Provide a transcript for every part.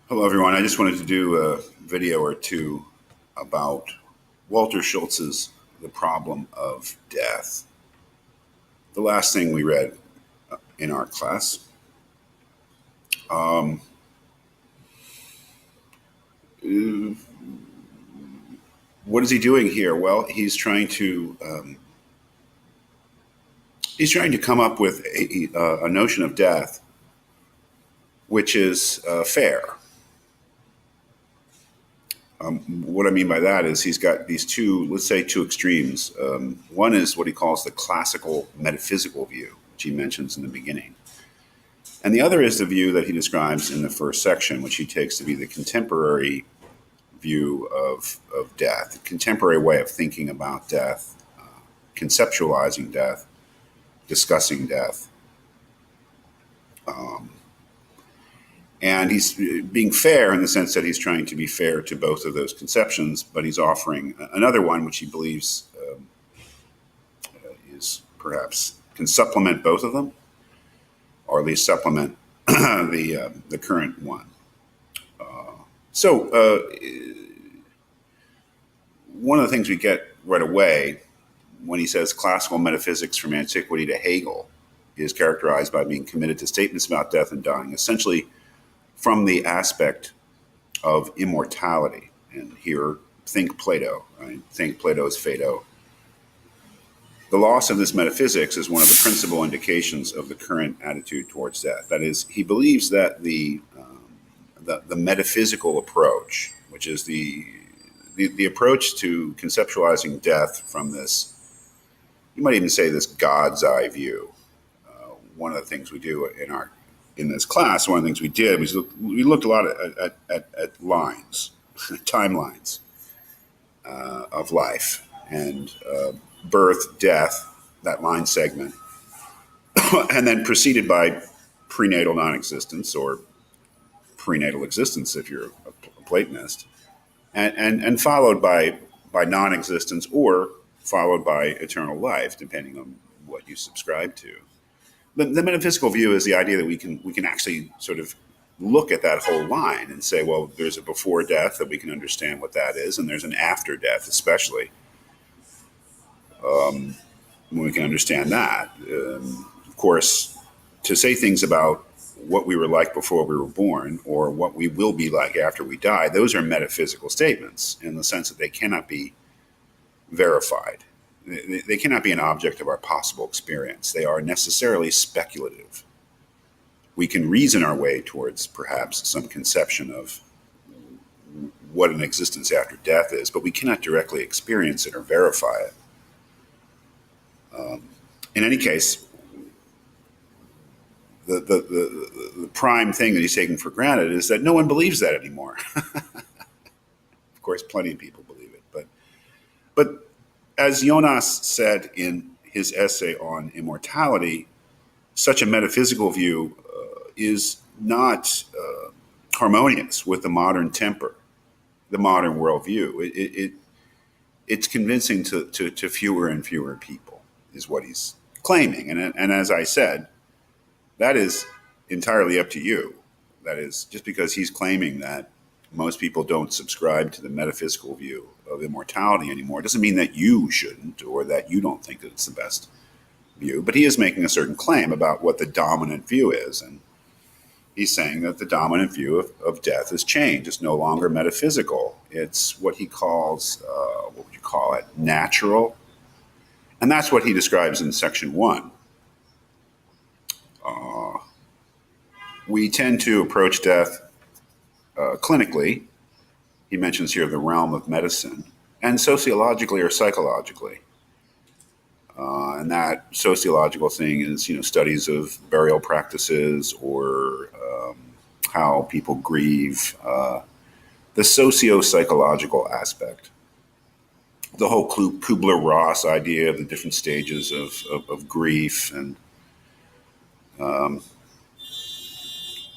Hello, everyone. I just wanted to do a video or two about Walter Schultz's The Problem of Death. The last thing we read in our class. Um, what is he doing here? Well, he's trying to come up with a notion of death which is fair. What I mean by that is he's got these let's say two extremes. One is what he calls the classical metaphysical view, which he mentions in the beginning. And the other is the view that he describes in the first section, which he takes to be the contemporary view of death, a contemporary way of thinking about death, conceptualizing death, discussing death. And he's being fair in the sense that he's trying to be fair to both of those conceptions, but he's offering another one which he believes is perhaps can supplement both of them, or at least supplement the current one. So one of the things we get right away when he says classical metaphysics from antiquity to Hegel is characterized by being committed to statements about death and dying, essentially from the aspect of immortality. And here, think Plato, right? Think Plato's Phaedo. The loss of this metaphysics is one of the principal indications of the current attitude towards death. That is, he believes that the metaphysical approach, which is the approach to conceptualizing death from this, you might even say this God's eye view. One of the things we do in this class, one of the things we did was we looked a lot at lines, timelines of life, and birth, death, that line segment, and then preceded by prenatal non-existence or prenatal existence if you're a Platonist, and followed by non-existence or followed by eternal life, depending on what you subscribe to. The metaphysical view is the idea that we can actually sort of look at that whole line and say, well, there's a before death that we can understand what that is, and there's an after death, especially when we can understand that. Of course, to say things about what we were like before we were born or what we will be like after we die, those are metaphysical statements in the sense that they cannot be verified. They cannot be an object of our possible experience. They are necessarily speculative. We can reason our way towards perhaps some conception of what an existence after death is, but we cannot directly experience it or verify it. In any case, the prime thing that he's taken for granted is that no one believes that anymore. Of course, plenty of people believe it, but as Jonas said in his essay on immortality, such a metaphysical view is not harmonious with the modern temper, the modern worldview. It's convincing to fewer and fewer people, is what he's claiming. And as I said, that is entirely up to you. That is, just because he's claiming that most people don't subscribe to the metaphysical view of immortality anymore doesn't mean that you shouldn't or that you don't think that it's the best view. But he is making a certain claim about what the dominant view is. And he's saying that the dominant view of death has changed. It's no longer metaphysical. It's what he calls, what would you call it, natural. And that's what he describes in section 1. We tend to approach death clinically. He mentions here the realm of medicine, and sociologically or psychologically. And that sociological thing is, studies of burial practices or how people grieve, the socio-psychological aspect. The whole Kubler-Ross idea of the different stages of grief, and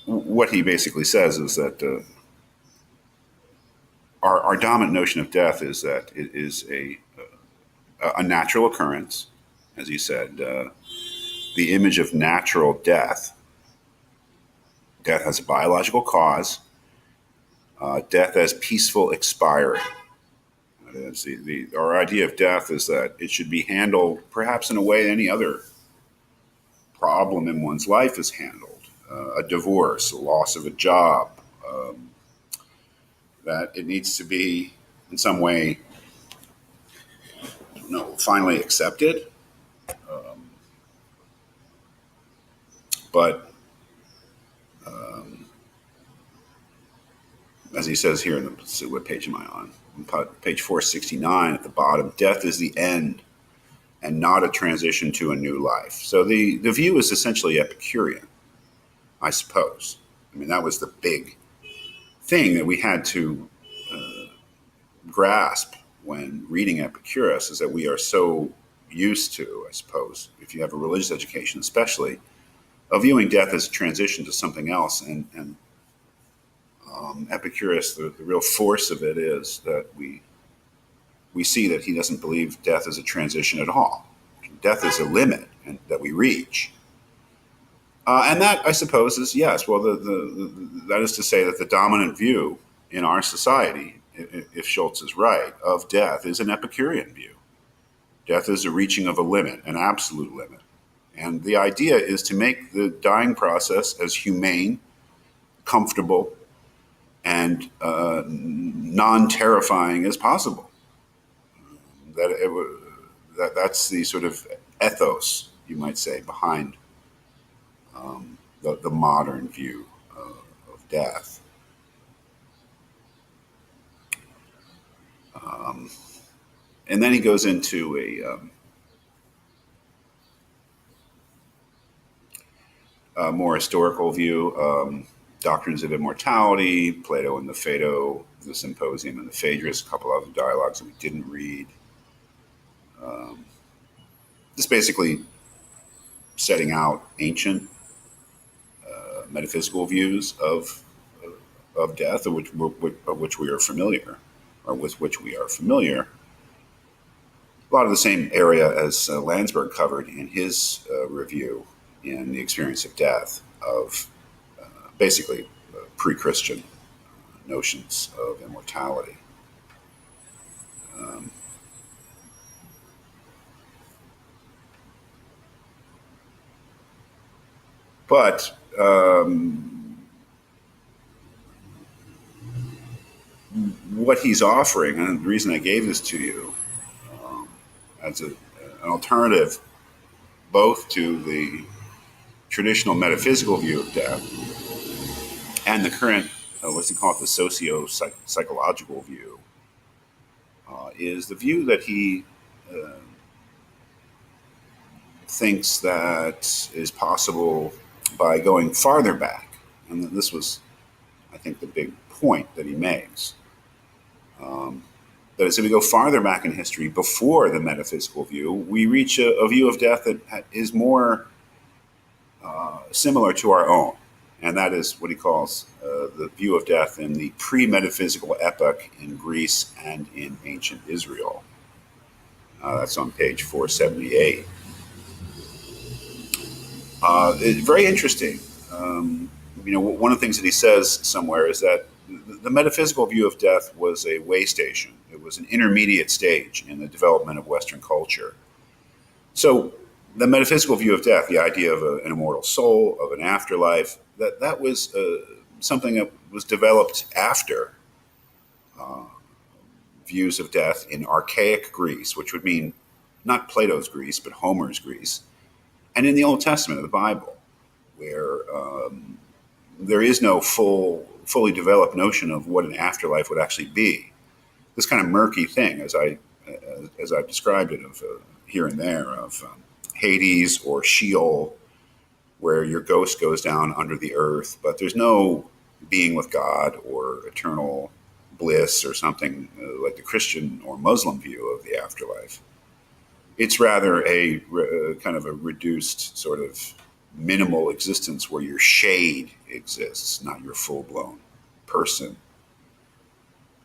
what he basically says is that our dominant notion of death is that it is a natural occurrence, as he said. The image of natural death. Death has a biological cause, Death as peaceful expiring. Our idea of death is that it should be handled perhaps in a way any other problem in one's life is handled. A divorce, a loss of a job, that it needs to be in some way, finally accepted. But as he says here, what page am I on? Page 469 at the bottom, death is the end and not a transition to a new life. So the view is essentially Epicurean, I suppose. I mean, that was the big thing that we had to grasp when reading Epicurus, is that we are so used to, I suppose, if you have a religious education especially, of viewing death as a transition to something else. And Epicurus, the real force of it is that we see that he doesn't believe death is a transition at all. Death is a limit that we reach. And that, I suppose, is, yes, well, that is to say that the dominant view in our society, if Schultz is right, of death is an Epicurean view. Death is a reaching of a limit, an absolute limit. And the idea is to make the dying process as humane, comfortable, and non-terrifying as possible. That's the sort of ethos, you might say, behind the modern view of death. And then he goes into a more historical view, doctrines of immortality, Plato and the Phaedo, the Symposium and the Phaedrus, a couple other dialogues that we didn't read. Just basically setting out ancient metaphysical views of death, of which we are familiar, or with which we are familiar. A lot of the same area as Landsberg covered in his review in The Experience of Death, of basically pre-Christian notions of immortality. But what he's offering, and the reason I gave this to you as an alternative both to the traditional metaphysical view of death and the current, what's he call it, the socio-psychological view, is the view that he thinks that is possible by going farther back. And this was, I think, the big point that he makes. That is, if we go farther back in history before the metaphysical view, we reach a view of death that is more similar to our own. And that is what he calls the view of death in the pre-metaphysical epoch in Greece and in ancient Israel. That's on page 478. It's very interesting. One of the things that he says somewhere is that the metaphysical view of death was a way station. It was an intermediate stage in the development of Western culture. So the metaphysical view of death, the idea of an immortal soul, of an afterlife, that was something that was developed after views of death in archaic Greece, which would mean not Plato's Greece, but Homer's Greece, and in the Old Testament of the Bible, where there is no fully developed notion of what an afterlife would actually be. This kind of murky thing, as I've described it, of here and there, of Hades or Sheol, where your ghost goes down under the earth, but there's no being with God or eternal bliss or something like the Christian or Muslim view of the afterlife. It's rather a kind of a reduced sort of minimal existence where your shade exists, not your full-blown person,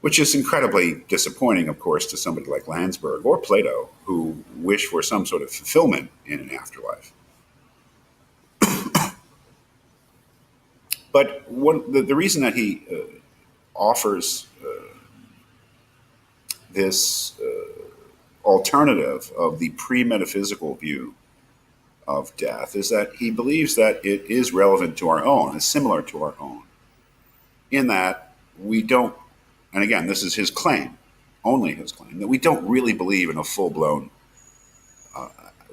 which is incredibly disappointing, of course, to somebody like Landsberg or Plato, who wish for some sort of fulfillment in an afterlife. But the reason that he offers this alternative of the pre-metaphysical view of death is that he believes that it is relevant to our own, is similar to our own, in that we don't, and again, this is his claim, only his claim, that we don't really believe in a full-blown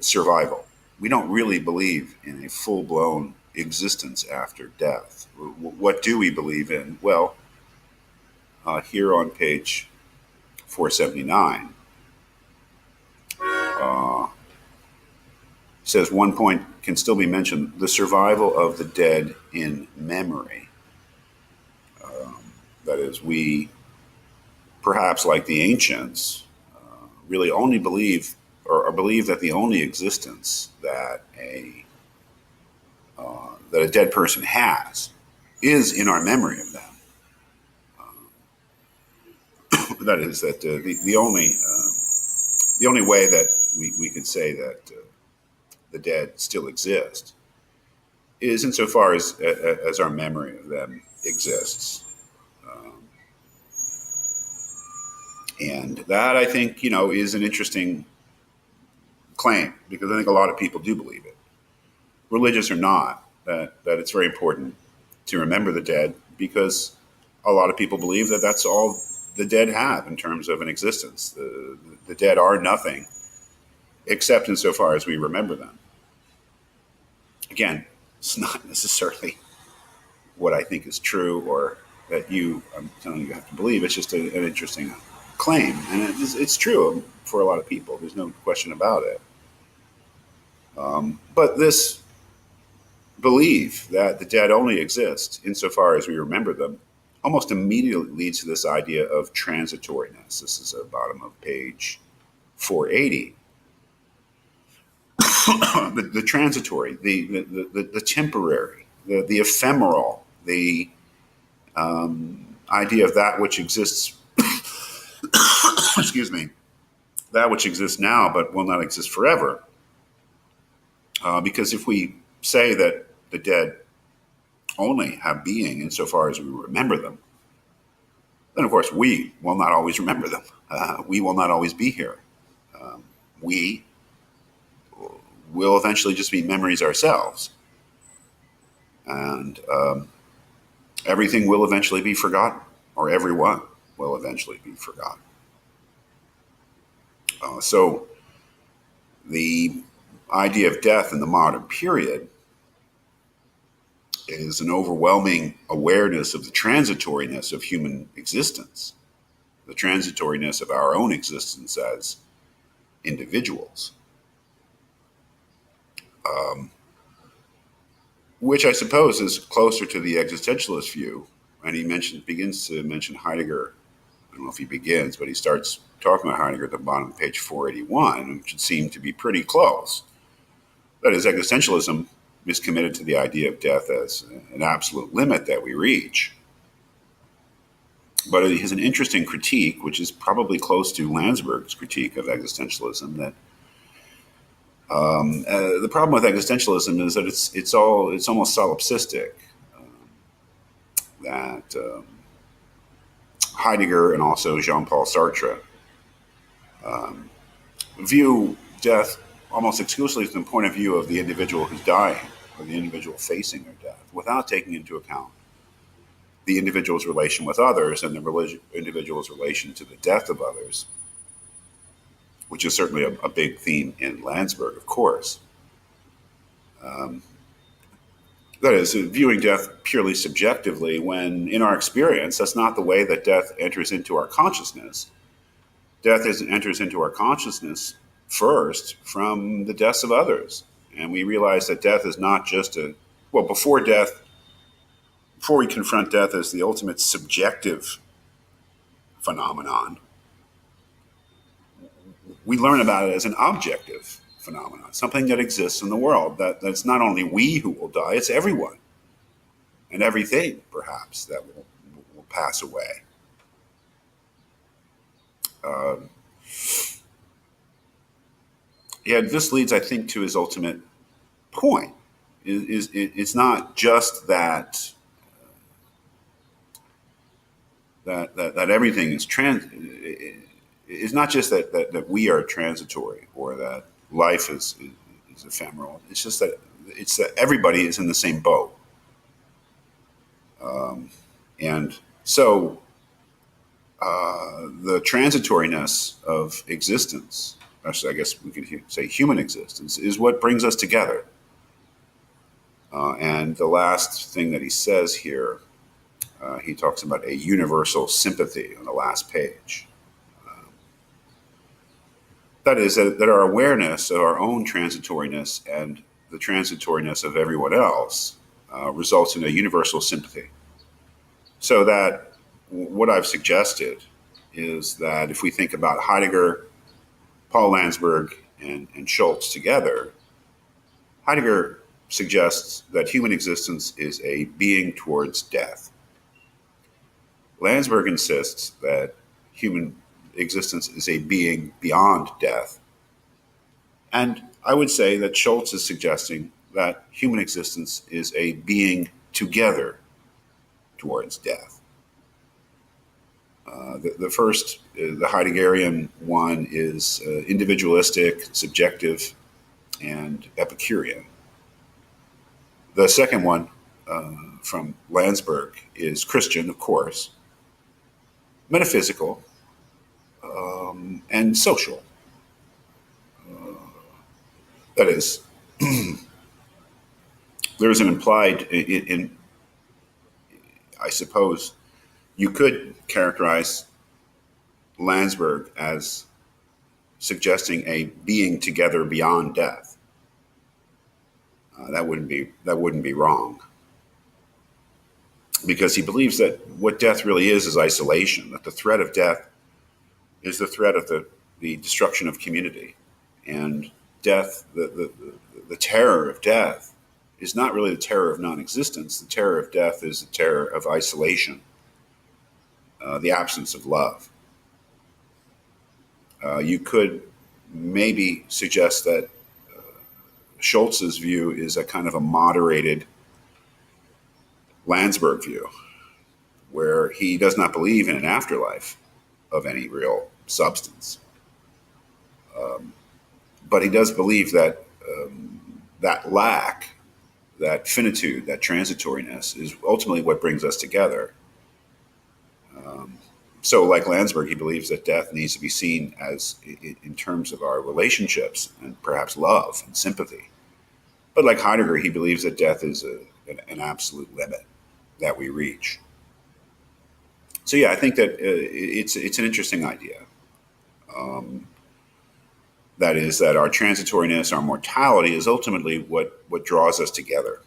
survival. We don't really believe in a full-blown existence after death. What do we believe in? Well, here on page 479, says one point can still be mentioned: the survival of the dead in memory. That is, we, perhaps like the ancients, really only believe or believe that the only existence that a dead person has is in our memory of them. That is, that the only way that we could say that the dead still exist is insofar as our memory of them exists. And that, I think, is an interesting claim, because I think a lot of people do believe it, religious or not, that it's very important to remember the dead, because a lot of people believe that that's all the dead have in terms of an existence. The dead are nothing except insofar as we remember them. Again, it's not necessarily what I think is true or that I'm telling you have to believe. It's just an interesting claim, and it's true for a lot of people. There's no question about it. But this belief that the dead only exist insofar as we remember them almost immediately leads to this idea of transitoriness. This is at the bottom of page 480. The transitory, the temporary, the ephemeral, the idea of that which exists, excuse me, that which exists now but will not exist forever. Because if we say that the dead only have being insofar as we remember them, then of course we will not always remember them. We will not always be here. We will eventually just be memories ourselves. And everything will eventually be forgotten, or everyone will eventually be forgotten. So the idea of death in the modern period is an overwhelming awareness of the transitoriness of human existence, the transitoriness of our own existence as individuals, which I suppose is closer to the existentialist view. And he begins to mention Heidegger. I don't know if he begins, but he starts talking about Heidegger at the bottom of page 481, which would seem to be pretty close. That is, existentialism is committed to the idea of death as an absolute limit that we reach. But it has an interesting critique, which is probably close to Landsberg's critique of existentialism, that the problem with existentialism is that it's almost solipsistic. That Heidegger and also Jean-Paul Sartre view death almost exclusively from the point of view of the individual who's dying, or the individual facing their death, without taking into account the individual's relation with others and the individual's relation to the death of others, which is certainly a big theme in Landsberg, of course. That is, viewing death purely subjectively, when in our experience, that's not the way that death enters into our consciousness. Death enters into our consciousness first from the deaths of others. And we realize that death is not just before we confront death as the ultimate subjective phenomenon, we learn about it as an objective phenomenon, something that exists in the world, that's not only we who will die, it's everyone and everything, perhaps, that will pass away. This leads, I think, to his ultimate point. It's not just that that everything is not just that we are transitory or that life is ephemeral. It's just that everybody is in the same boat. And so the transitoriness of existence, actually, I guess we could say human existence, is what brings us together. And the last thing that he says here, he talks about a universal sympathy on the last page. That is, that our awareness of our own transitoriness and the transitoriness of everyone else results in a universal sympathy. So that what I've suggested is that if we think about Heidegger, Paul Landsberg, and Schultz together, Heidegger suggests that human existence is a being towards death. Landsberg insists that human existence is a being beyond death. And I would say that Schultz is suggesting that human existence is a being together towards death. The first, the Heideggerian one, is individualistic, subjective, and Epicurean. The second one, from Landsberg, is Christian, of course, metaphysical, and social. That is, there's an implied, I suppose, you could characterize Landsberg as suggesting a being together beyond death. That wouldn't be wrong, because he believes that what death really is isolation. That the threat of death is the threat of the destruction of community, and death, the terror of death, is not really the terror of non-existence. The terror of death is the terror of isolation, the absence of love. You could maybe suggest that Schultz's view is a kind of a moderated Landsberg view, where he does not believe in an afterlife of any real substance. But he does believe that that lack, that finitude, that transitoriness is ultimately what brings us together. So like Landsberg, he believes that death needs to be seen as in terms of our relationships and perhaps love and sympathy. But like Heidegger, he believes that death is an absolute limit that we reach. So yeah, I think that it's an interesting idea. That is, that our transitoriness, our mortality, is ultimately what draws us together.